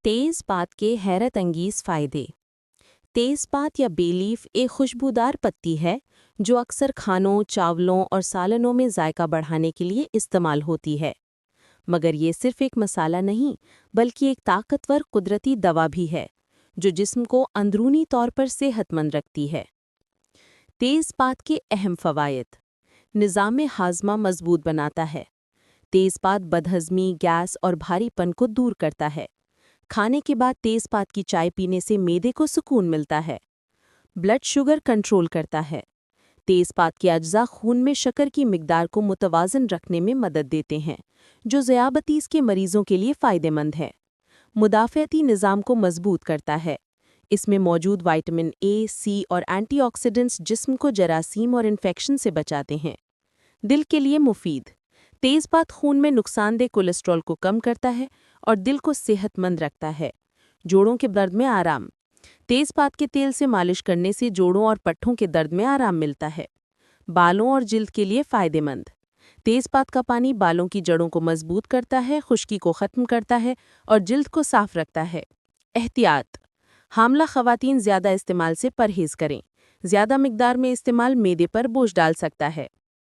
तेज़पात के हैरत अंगीज़ फ़ायदे। तेज़पात या बे लीफ एक खुशबूदार पत्ती है जो अक्सर खानों, चावलों और सालनों में जायका बढ़ाने के लिए इस्तेमाल होती है। मगर ये सिर्फ एक मसाला नहीं, बल्कि एक ताकतवर कुदरती दवा भी है, जो जिस्म को अंदरूनी तौर पर सेहतमंद रखती है। तेज़पात के अहम फ़वायद: निज़ाम हाज़मा मज़बूत बनाता है। तेज़पात बदहज़मी, गैस और भारीपन को दूर करता है। खाने के बाद तेज़पात की चाय पीने से मेदे को सुकून मिलता है। ब्लड शुगर कंट्रोल करता है। तेज़पात के अज्जा खून में शक्कर की मिकदार को मुतवाज़न रखने में मदद देते हैं, जो ज़ियाबतीस के मरीजों के लिए फ़ायदेमंद है। मुदाफ़ाती निज़ाम को मज़बूत करता है। इसमें मौजूद विटामिन ए, सी और एंटीऑक्सीडेंट्स जिस्म को जरासीम और इन्फेक्शन से बचाते हैं। दिल के लिए मुफीद: तेज़पात खून में नुकसानदेह कोलेस्ट्रॉल को कम करता है और दिल को सेहतमंद रखता है। जोड़ों के दर्द में आराम: तेज़पात के तेल से मालिश करने से जोड़ों और पट्ठों के दर्द में आराम मिलता है। बालों और जिल्द के लिए फ़ायदेमंद: तेज़पात का पानी बालों की जड़ों को मजबूत करता है, खुश्की को ख़त्म करता है और जिल्द को साफ रखता है। एहतियात: हामला ख़वातीन ज़्यादा इस्तेमाल से परहेज़ करें। ज़्यादा मिकदार में इस्तेमाल मेदे पर बोझ डाल सकता है।